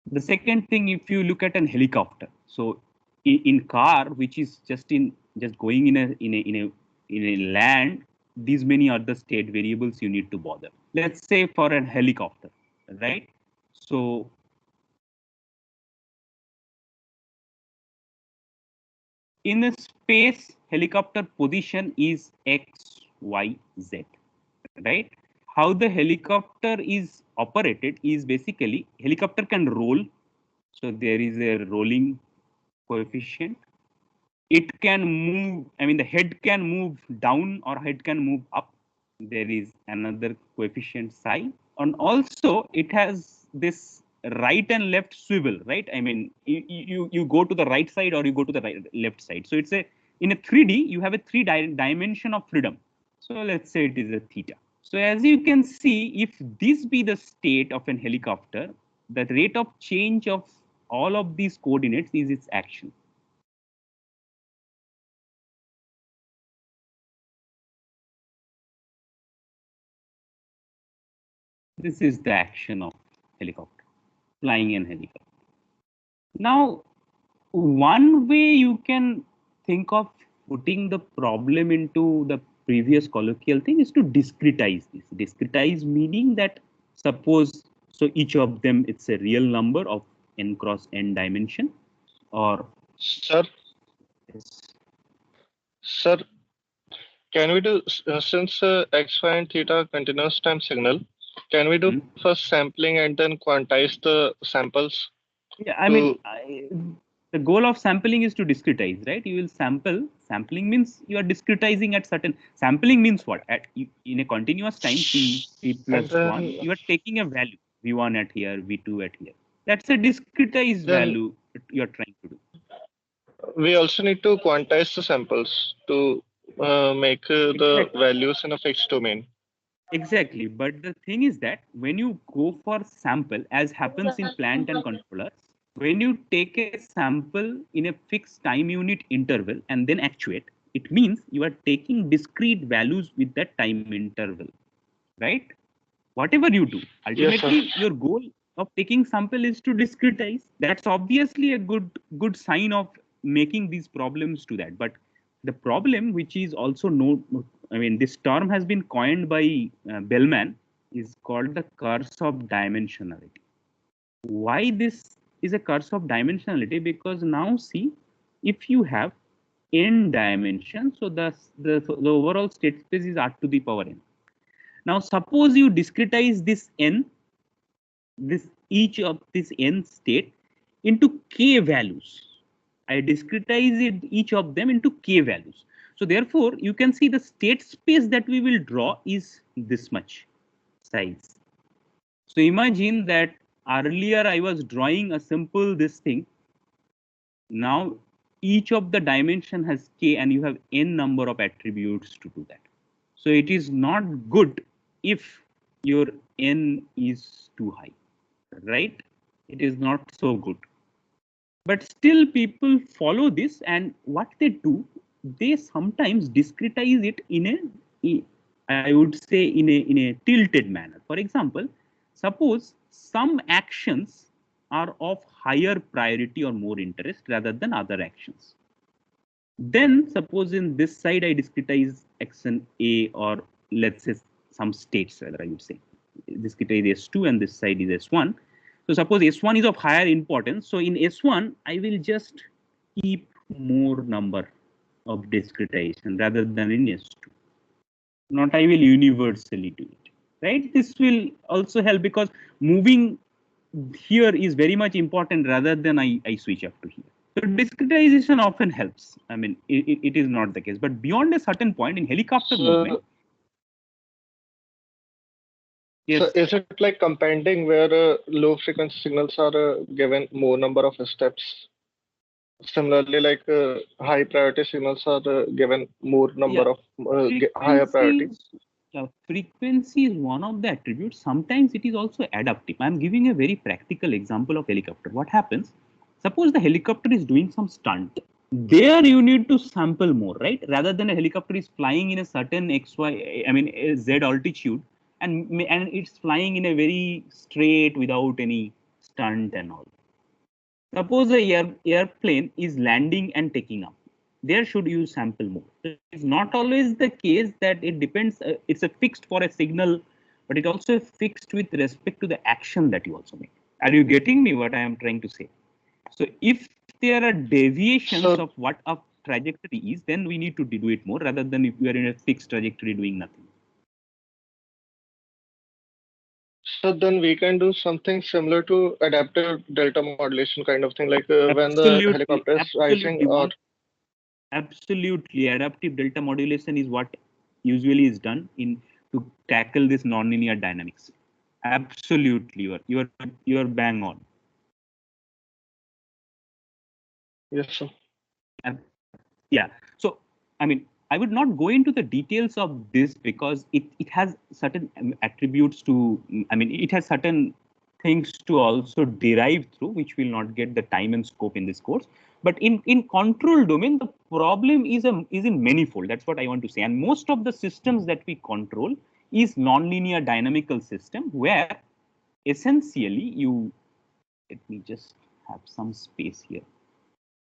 The second thing, if you look at an helicopter, so in car, which is just going in a land, these many other state variables you need to bother. Let's say for a helicopter, right? So in a space, helicopter position is X, Y, Z, right? How the helicopter is operated is basically helicopter can roll. So there is a rolling coefficient. It can move, I mean, the head can move down or head can move up. There is another coefficient psi. And also it has this right and left swivel, right? I mean, you go to the right side or you go to the left side. So it's in a 3D, you have a dimension of freedom. So let's say it is a theta. So as you can see, if this be the state of an helicopter, the rate of change of all of these coordinates is its action. This is the action of helicopter, flying in helicopter. Now, one way you can think of putting the problem into the previous colloquial thing is to discretize this. Discretize meaning that suppose, so each of them, it's a real number of n cross n dimension, or Sir, sir, can we do, since x, y, and theta are continuous time signal, can we do first sampling and then quantize the samples? Yeah, I mean, the goal of sampling is to discretize, right? You will sample. Sampling means you are discretizing at certain. Sampling means what? In a continuous time, t plus then, 1, you are taking a value, v1 at here, v2 at here. That's a discretized value you are trying to do. We also need to quantize the samples to make the values in a fixed domain. Exactly. But the thing is that when you go for sample, as happens in plant and controllers, when you take a sample in a fixed time unit interval and then actuate, it means you are taking discrete values with that time interval, right? Whatever you do, ultimately Yes, your goal of taking sample is to discretize. That's obviously a good sign of making these problems to that. But the problem, which is also I mean, this term has been coined by Bellman, is called the curse of dimensionality. Why this is a curse of dimensionality? Because now see, if you have n dimensions, so the overall state space is r to the power n. Now suppose you discretize this n, each of this n state into k values. I discretize each of them into k values. So therefore, you can see the state space that we will draw is this much size. So imagine that earlier I was drawing a simple this thing. Now each of the dimension has k and you have n number of attributes to do that. So it is not good if your n is too high, right? It is not so good. But still people follow this, and what they do, they sometimes discretize it I would say in a tilted manner. For example, suppose some actions are of higher priority or more interest rather than other actions. Then suppose in this side I discretize action A, or let's say some states, rather I would say. Discretize S2 and this side is S1. So suppose S1 is of higher importance. So in S1, I will just keep more number of discretization rather than in S2. Not I will universally do it, right? This will also help because moving here is very much important rather than I switch up to here. So discretization often helps. I mean, it is not the case, but beyond a certain point in helicopter movement. Yes. So is it like compending where low frequency signals are given more number of steps? Similarly, like high priority signals are given more number of higher priority. Frequency is one of the attributes. Sometimes it is also adaptive. I'm giving a very practical example of helicopter. What happens? Suppose the helicopter is doing some stunt. There you need to sample more, right? Rather than a helicopter is flying in a certain XY, I mean a Z altitude, and it's flying in a very straight without any stunt and all. Suppose a airplane is landing and taking up. There should use sample mode. It's not always the case that it depends. It's a fixed for a signal, but it also fixed with respect to the action that you also make. Are you getting me what I am trying to say? So if there are deviations of what a trajectory is, then we need to do it more rather than if we are in a fixed trajectory doing nothing. So then we can do something similar to adaptive delta modulation kind of thing, like when the helicopter is rising or. Absolutely, adaptive delta modulation is what usually is done in to tackle this nonlinear dynamics. Absolutely, you are bang on. Yes, sir. Yeah. So I mean, I would not go into the details of this because it has certain attributes to. I mean, it has certain things to also derive through, which will not get the time and scope in this course. But in control domain, the problem is in manifold. That's what I want to say. And most of the systems that we control is nonlinear dynamical system where essentially you. Let me just have some space here.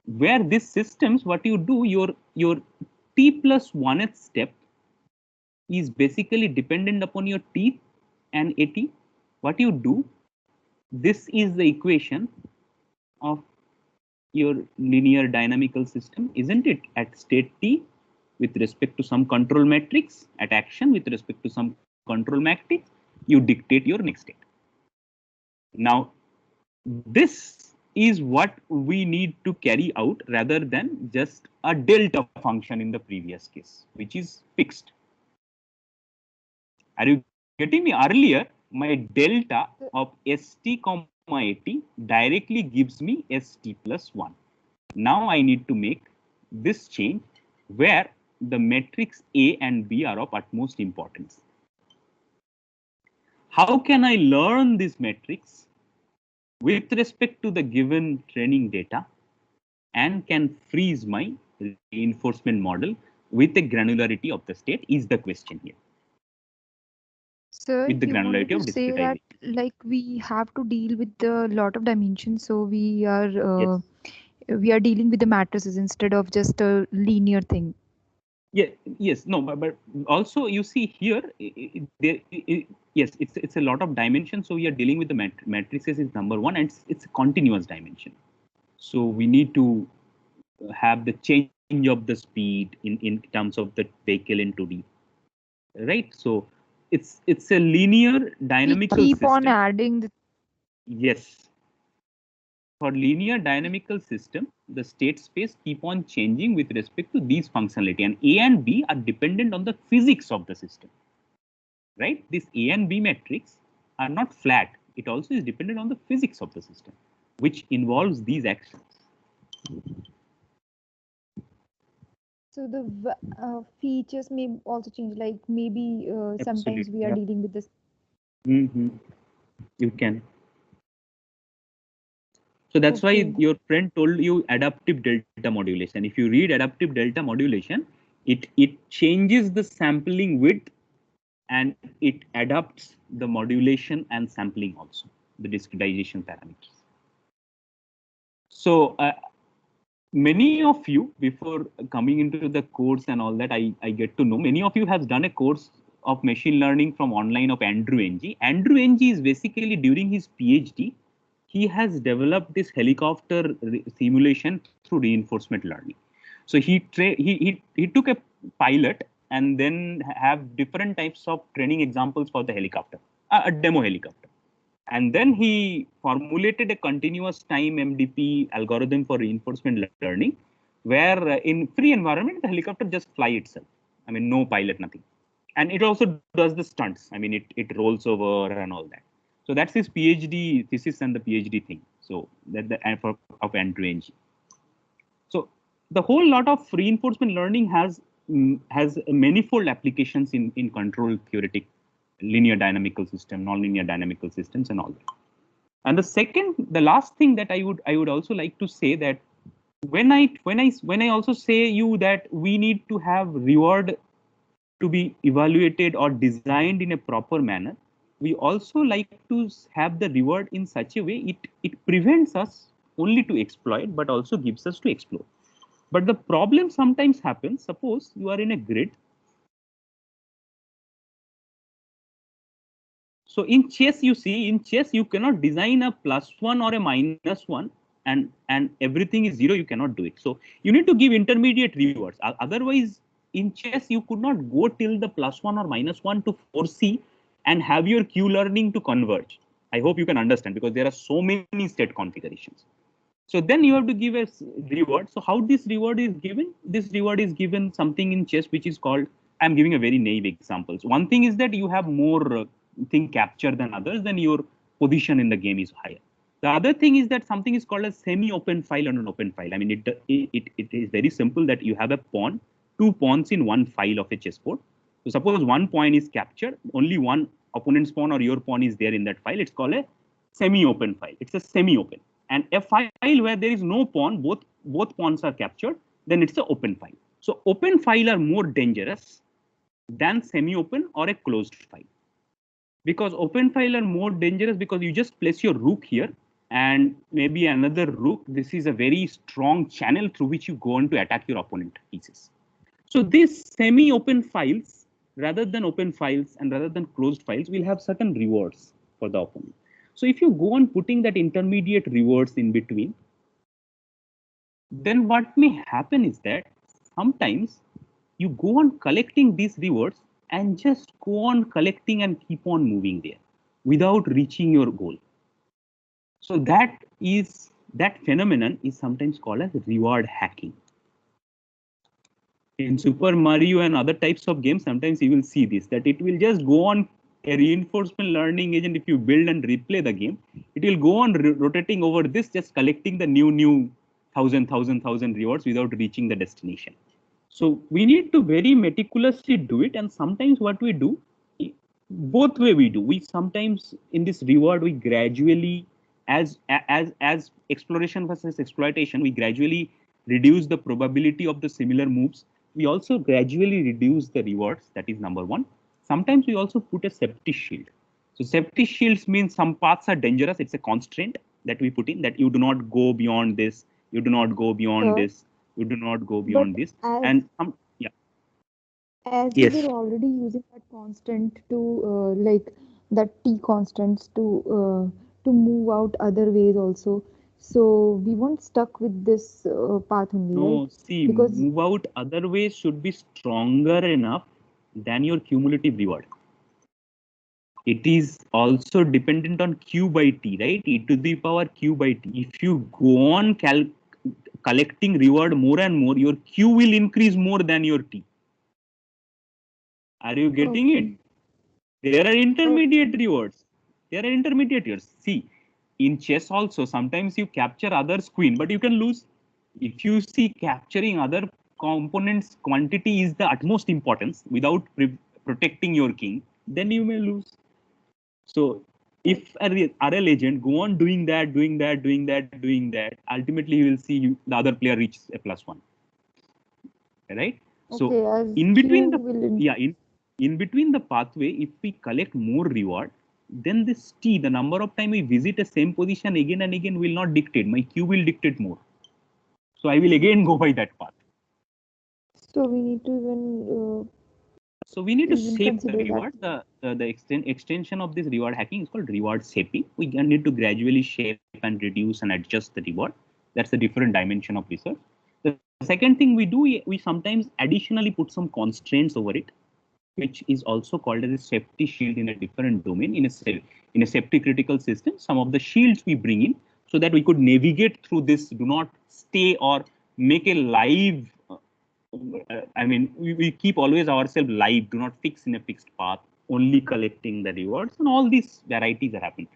Where these systems, what you do, your t plus 1th step is basically dependent upon your t and at. What you do, this is the equation of your linear dynamical system, isn't it? At state t with respect to some control matrix, at action with respect to some control matrix, you dictate your next state. Now this is what we need to carry out rather than just a delta function in the previous case, which is fixed. Are you getting me? Earlier, my delta of st comma at directly gives me st plus 1. Now I need to make this change where the matrix A and B are of utmost importance. How can I learn this matrix with respect to the given training data and can freeze my reinforcement model with the granularity of the state is the question here. Sir, With the you wanted granularity to of say that discretization. like we have to deal with a lot of dimensions, so we are dealing with the matrices instead of just a linear thing. Yeah, yes, no, but also you see here, yes, it's a lot of dimensions. So we are dealing with the matrices is number one, and it's a continuous dimension. So we need to have the change of the speed in terms of the vehicle in 2D, right? So it's a linear dynamical We keep system. on adding the. Yes. For linear dynamical system, the state space keep on changing with respect to these functionality, and A and B are dependent on the physics of the system, right? This A and B matrix are not flat. It also is dependent on the physics of the system, which involves these actions. So the features may also change. Like maybe sometimes we are dealing with this. You can. So that's why your friend told you adaptive delta modulation. If you read adaptive delta modulation, it changes the sampling width and it adapts the modulation and sampling also, the discretization parameters. So many of you, before coming into the course and all that, I get to know many of you have done a course of machine learning from online of Andrew Ng. Andrew Ng is basically during his PhD, he has developed this helicopter simulation through reinforcement learning. So he took a pilot and then have different types of training examples for the helicopter, a demo helicopter. And then he formulated a continuous time MDP algorithm for reinforcement learning, where in free environment, the helicopter just fly itself. I mean, no pilot, nothing. And it also does the stunts. I mean, it rolls over and all that. So that's his PhD thesis and the PhD thing. So that the of Andrew Ng. So the whole lot of reinforcement learning has manifold applications in control theoretic, linear dynamical system, nonlinear dynamical systems, and all that. And the last thing that I would also like to say that when I also say you that we need to have reward to be evaluated or designed in a proper manner, we also like to have the reward in such a way it prevents us only to exploit, but also gives us to explore. But the problem sometimes happens, suppose you are in a grid. So in chess, you see, in chess, you cannot design a +1 or a -1 and everything is 0. You cannot do it. So you need to give intermediate rewards. Otherwise, in chess, you could not go till the +1 or -1 to foresee and have your Q learning to converge. I hope you can understand, because there are so many state configurations. So then you have to give a reward. So how this reward is given? This reward is given something in chess which is called, I'm giving a very naive examples. One thing is that you have more thing capture than others, then your position in the game is higher. The other thing is that something is called a semi-open file and an open file. I mean, it is very simple that you have a pawn, 2 pawns in one file of a chessboard. So suppose one pawn is captured, only one opponent's pawn or your pawn is there in that file. It's called a semi-open file. It's a semi-open. And a file where there is no pawn, both pawns are captured, then it's an open file. So open file are more dangerous than semi-open or a closed file. Because open file are more dangerous because you just place your rook here and maybe another rook. This is a very strong channel through which you go on to attack your opponent pieces. So these semi-open files, rather than open files and rather than closed files, will have certain rewards for the opponent. So if you go on putting that intermediate rewards in between, then what may happen is that sometimes you go on collecting these rewards and just go on collecting and keep on moving there without reaching your goal. So that phenomenon is sometimes called as reward hacking. In Super Mario and other types of games, sometimes you will see this, that it will just go on a reinforcement learning agent. If you build and replay the game, it will go on rotating over this, just collecting the new 1,000 rewards without reaching the destination. So we need to very meticulously do it. And sometimes what we do, both way we do. We sometimes in this reward, we gradually, as exploration versus exploitation, we gradually reduce the probability of the similar moves. We also gradually reduce the rewards. That is number one. Sometimes we also put a safety shield. So safety shields means some paths are dangerous. It's a constraint that we put in, that you do not go beyond this. You do not go beyond this. You do not go beyond this. And yeah. As Yes. we were already using that constant to like that T constants to move out other ways also. So we weren't stuck with this path only, No, right? see, Because move out other ways should be stronger enough than your cumulative reward. It is also dependent on Q by T, right? E to the power Q by T. If you go on collecting reward more and more, your Q will increase more than your T. Are you getting it? There are intermediate rewards. There are intermediate rewards. See, in chess also, sometimes you capture others' queen, but you can lose. If you see capturing other components quantity is the utmost importance without protecting your king, then you may lose. So if a RL agent go on doing that, ultimately you will see the other player reach a +1. Right? So in between in between the pathway, if we collect more reward, then this T, the number of time we visit the same position again and again, will not dictate. My Q will dictate more. So I will again go by that path. So we need to even so we need to even shape the consider reward. The extension of this reward hacking is called reward shaping. We need to gradually shape and reduce and adjust the reward. That's a different dimension of research. The second thing we do, we sometimes additionally put some constraints over it, which is also called as a safety shield in a different domain. In a safety critical system, some of the shields we bring in so that we could navigate through this, do not stay or make a live. I mean, we keep always ourselves live, do not fix in a fixed path, only collecting the rewards, and all these varieties are happening.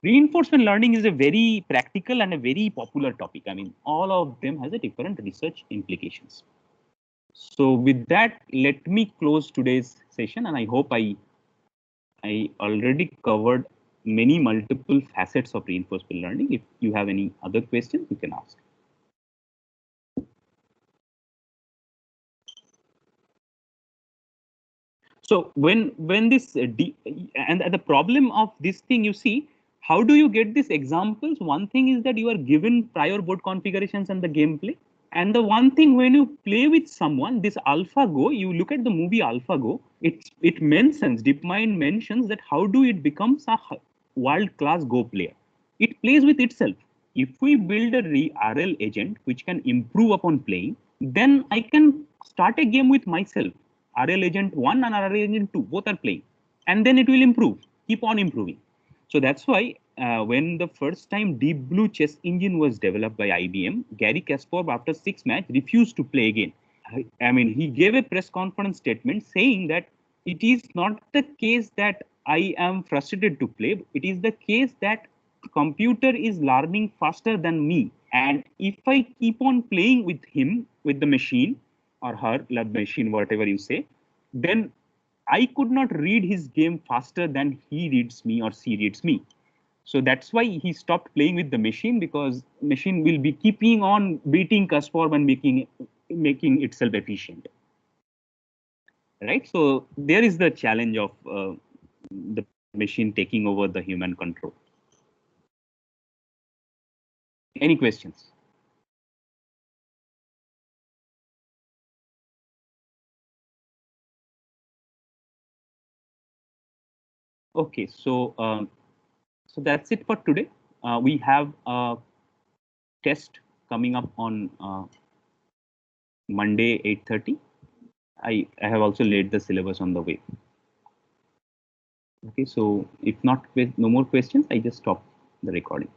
Reinforcement learning is a very practical and a very popular topic. I mean, all of them has a different research implications. So with that, let me close today's session, and I hope I already covered many multiple facets of reinforcement learning. If you have any other questions, you can ask. So when this and the problem of this thing, you see how do you get these examples? One thing is that you are given prior board configurations and the gameplay. And the one thing, when you play with someone, this AlphaGo, you look at the movie AlphaGo, it mentions, DeepMind mentions that how do it becomes a world-class Go player. It plays with itself. If we build a RL agent which can improve upon playing, then I can start a game with myself. RL agent 1 and RL agent 2, both are playing. And then it will improve, keep on improving. So that's why when the first time Deep Blue chess engine was developed by IBM, Gary Kasparov, after 6 matches, refused to play again. I mean, he gave a press conference statement saying that it is not the case that I am frustrated to play. It is the case that computer is learning faster than me. And if I keep on playing with him, with the machine or her, the machine, whatever you say, then I could not read his game faster than he reads me or she reads me. So that's why he stopped playing with the machine, because machine will be keeping on beating Kasparov and making itself efficient. Right. So there is the challenge of the machine taking over the human control. Any questions? Okay, so so that's it for today. We have a test coming up on Monday 8:30. I have also laid the syllabus on the way. Okay, so if not, no more questions, I just stop the recording.